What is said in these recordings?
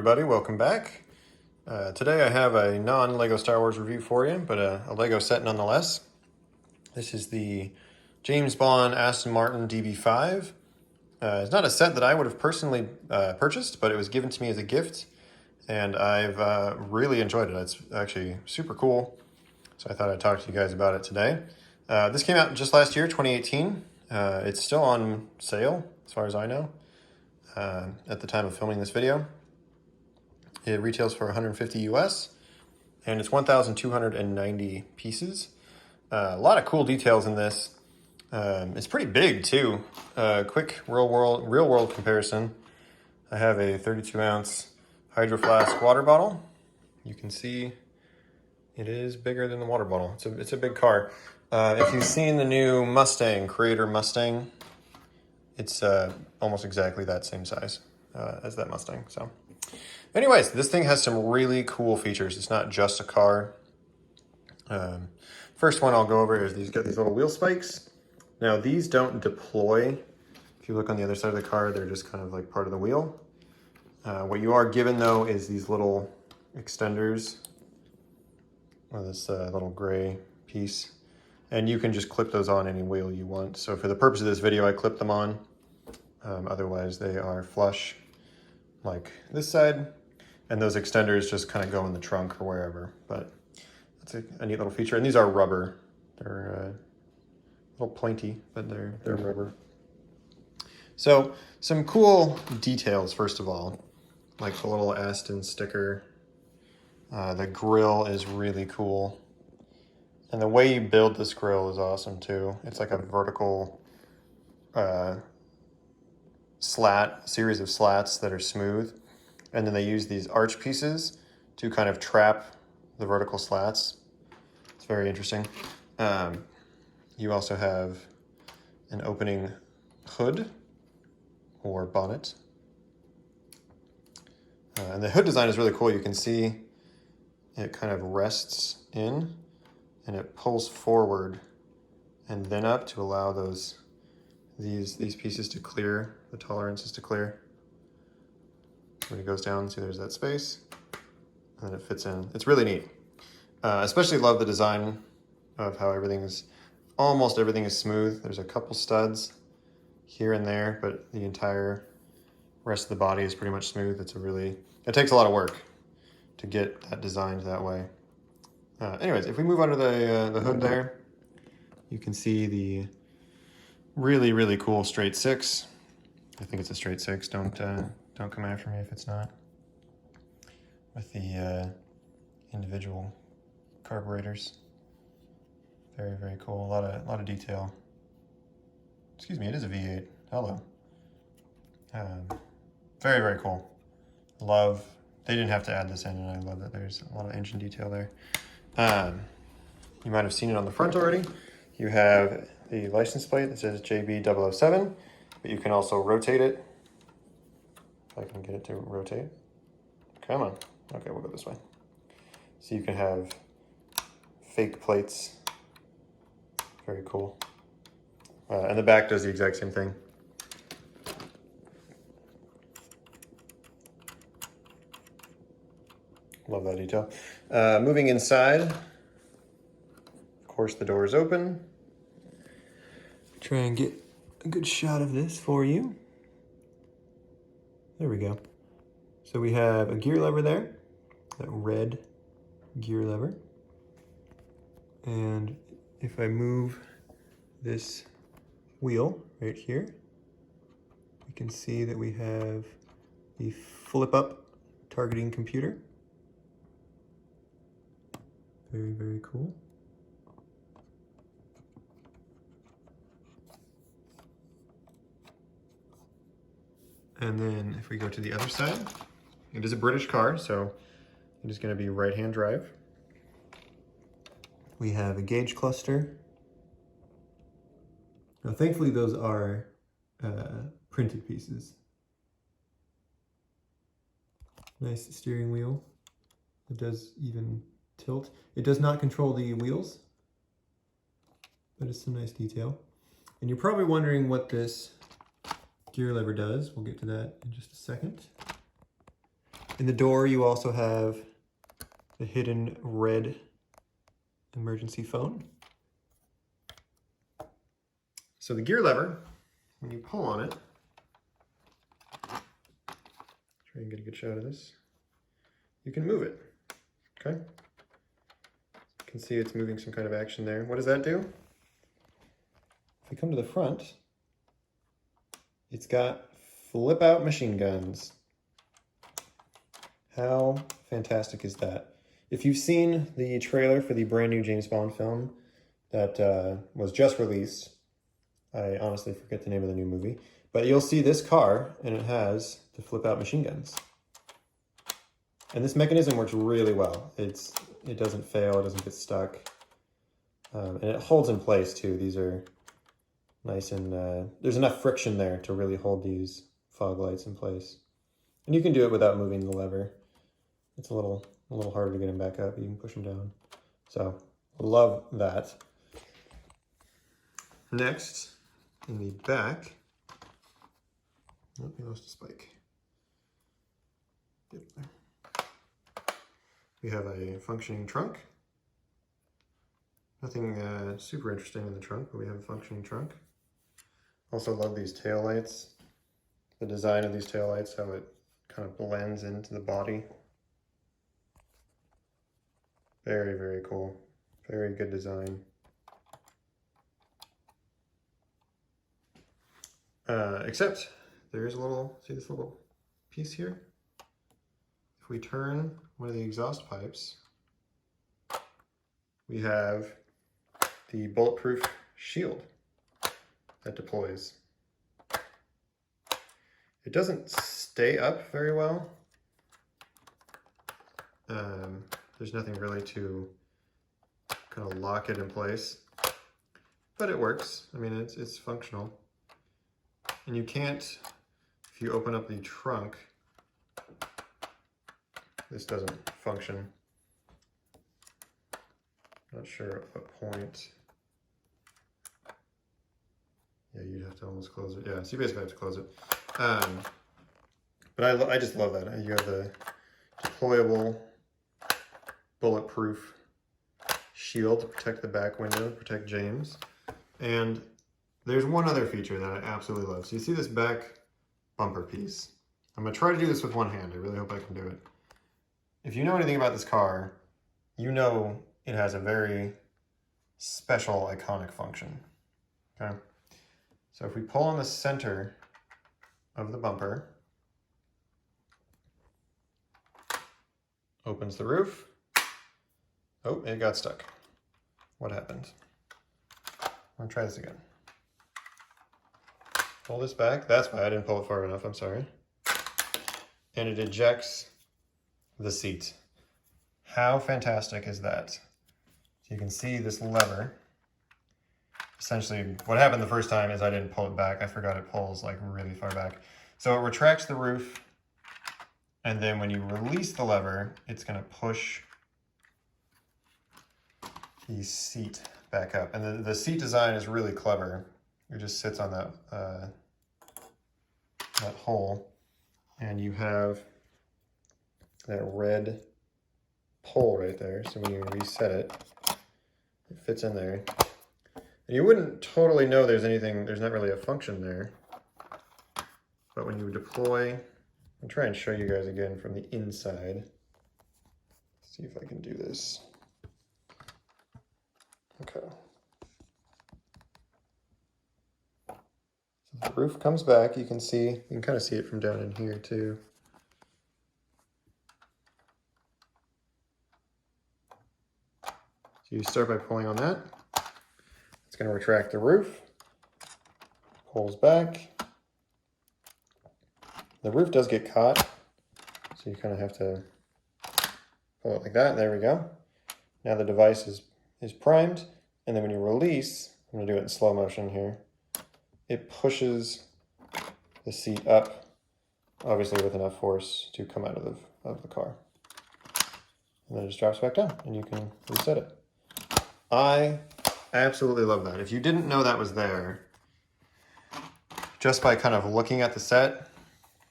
everybody, welcome back. Today I have a non-LEGO Star Wars review for you, but a LEGO set nonetheless. This is the James Bond Aston Martin DB5. It's not a set that I would have personally purchased, but it was given to me as a gift, and I've really enjoyed it. It's actually super cool, so I thought I'd talk to you guys about it today. This came out just last year, 2018. It's still on sale, as far as I know, at the time of filming this video. It retails for 150 US, and it's 1,290 pieces. A lot of cool details in this. It's pretty big too. Quick real world comparison. I have a 32-ounce Hydro Flask water bottle. You can see it is bigger than the water bottle. It's a big car. If you've seen the new Mustang, Creator Mustang, it's almost exactly that same size as that Mustang. So anyways, this thing has some really cool features. It's not just a car. First one I'll go over is got these little wheel spikes. Now these don't deploy. If you look on the other side of the car, they're just kind of like part of the wheel. What you are given though is these little extenders, or this little gray piece, and you can just clip those on any wheel you want. So for the purpose of this video, I clipped them on. Otherwise they are flush like this side, and those extenders just kind of go in the trunk or wherever. But that's a neat little feature. And these are rubber. They're a little pointy, but they're rubber. So some cool details, first of all, like the little Aston sticker. The grill is really cool. And the way you build this grill is awesome too. It's like a vertical series of slats that are smooth. And then they use these arch pieces to kind of trap the vertical slats. It's very interesting. You also have an opening hood or bonnet. And the hood design is really cool. You can see it kind of rests in and it pulls forward and then up to allow these pieces to clear, the tolerances to clear. When it goes down, see there's that space, and then it fits in. It's really neat. Especially love the design of how almost everything is smooth. There's a couple studs here and there, but the entire rest of the body is pretty much smooth. It takes a lot of work to get that designed that way. Anyways, if we move under the hood there, you can see the really cool straight six. I think it's a straight six. Don't come after me if it's not. With the individual carburetors. Very cool. A lot of detail. Excuse me, it is a V8. Hello. Very cool. They didn't have to add this in, and I love that there's a lot of engine detail there. You might have seen it on the front already. You have the license plate that says JB007, but you can also rotate it. If I can get it to rotate. Come on. Okay, we'll go this way. So you can have fake plates. Very cool. And the back does the exact same thing. Love that detail. Moving inside, of course the door is open. Try and get a good shot of this for you. There we go. So we have a gear lever there, that red gear lever. And if I move this wheel right here, we can see that we have the flip up targeting computer. Very cool. And then if we go to the other side, it is a British car, so it is going to be right-hand drive. We have a gauge cluster. Now, thankfully, those are printed pieces. Nice steering wheel. It does even tilt. It does not control the wheels, but it's some nice detail. And you're probably wondering what this gear lever does. We'll get to that in just a second. In the door, you also have the hidden red emergency phone. So the gear lever, when you pull on it, try and get a good shot of this, you can move it, okay? You can see it's moving some kind of action there. What does that do? If we come to the front, it's got flip out machine guns. How fantastic is that? If you've seen the trailer for the brand new James Bond film that was just released, I honestly forget the name of the new movie, but you'll see this car and it has the flip out machine guns. And this mechanism works really well. It doesn't fail, it doesn't get stuck. And it holds in place too. These are nice and there's enough friction there to really hold these fog lights in place. And you can do it without moving the lever. It's a little harder to get them back up. You can push them down. So, love that. Next, in the back, oh, we lost a spike. Yep. We have a functioning trunk. Nothing super interesting in the trunk, but we have a functioning trunk. Also love these taillights. The design of these taillights, how it kind of blends into the body. Very, very cool. Very good design. Except there is a little, see this little piece here? If we turn one of the exhaust pipes, we have the bulletproof shield that deploys. It doesn't stay up very well. There's nothing really to kind of lock it in place, but it works. I mean, it's functional. And you can't, if you open up the trunk, this doesn't function. Not sure at what point. Yeah, you'd have to almost close it. Yeah, so you basically have to close it. But I just love that. You have the deployable bulletproof shield to protect the back window, protect James. And there's one other feature that I absolutely love. So you see this back bumper piece. I'm gonna try to do this with one hand. I really hope I can do it. If you know anything about this car, you know it has a very special iconic function, okay? So if we pull on the center of the bumper, opens the roof. Oh, it got stuck. What happened? I'll try this again. Pull this back. That's why I didn't pull it far enough, I'm sorry. And it ejects the seat. How fantastic is that? So you can see this lever. Essentially, what happened the first time is I didn't pull it back. I forgot it pulls like really far back. So it retracts the roof, and then when you release the lever, it's gonna push the seat back up. And the seat design is really clever. It just sits on that hole, and you have that red pole right there. So when you reset it, it fits in there. And you wouldn't totally know there's not really a function there. But when you deploy, I'll try and show you guys again from the inside. See if I can do this. Okay. So the roof comes back, you can kind of see it from down in here too. So you start by pulling on that. It's going to retract the roof, pulls back. The roof does get caught, so you kind of have to pull it like that. There we go. Now the device is primed, and then when you release, I'm going to do it in slow motion here, it pushes the seat up, obviously with enough force to come out of the car. And then it just drops back down, and you can reset it. I absolutely love that. If you didn't know that was there, just by kind of looking at the set,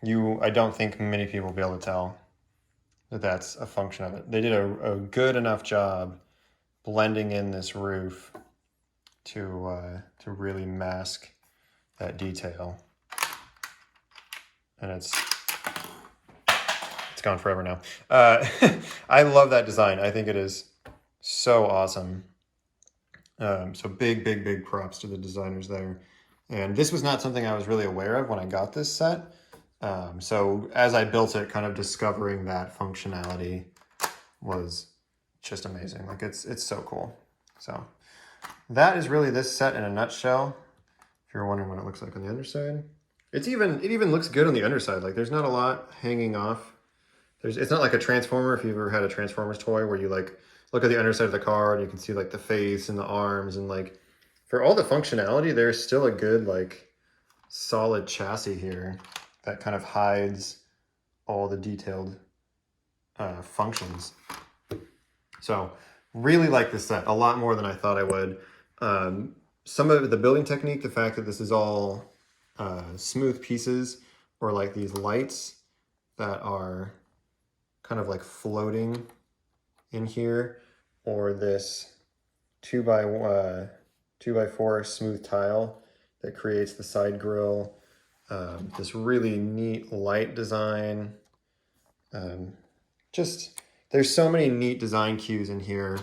I don't think many people will be able to tell. that that's a function of it. They did a good enough job blending in this roof to really mask that detail. And it's gone forever now. I love that design. I think it is so awesome. So big props to the designers there. And this was not something I was really aware of when I got this set. So as I built it, kind of discovering that functionality was just amazing. Like it's so cool. So that is really this set in a nutshell. If you're wondering what it looks like on the underside, it even looks good on the underside. Like there's not a lot hanging off. It's not like a Transformer. If you've ever had a Transformers toy where you like look at the underside of the car and you can see like the face and the arms, and like for all the functionality, there's still a good like solid chassis here that kind of hides all the detailed functions. So really like this set a lot more than I thought I would. Some of the building technique, the fact that this is all smooth pieces, or like these lights that are kind of like floating in here, or this 2x4 smooth tile that creates the side grille. This really neat light design. Just, there's so many neat design cues in here.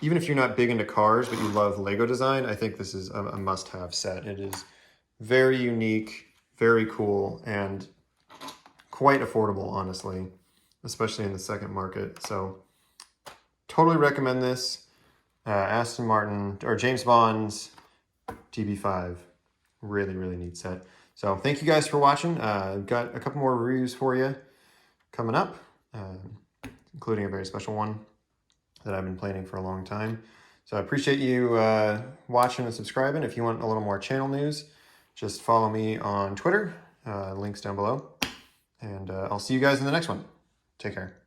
Even if you're not big into cars, but you love Lego design, I think this is a must-have set. It is very unique, very cool, and quite affordable, honestly, especially in the second market. So totally recommend this. Aston Martin, or James Bond's DB5. Really neat set. So thank you guys for watching. Got a couple more reviews for you coming up, including a very special one that I've been planning for a long time. So I appreciate you watching and subscribing. If you want a little more channel news, just follow me on Twitter. Links down below. And I'll see you guys in the next one. Take care.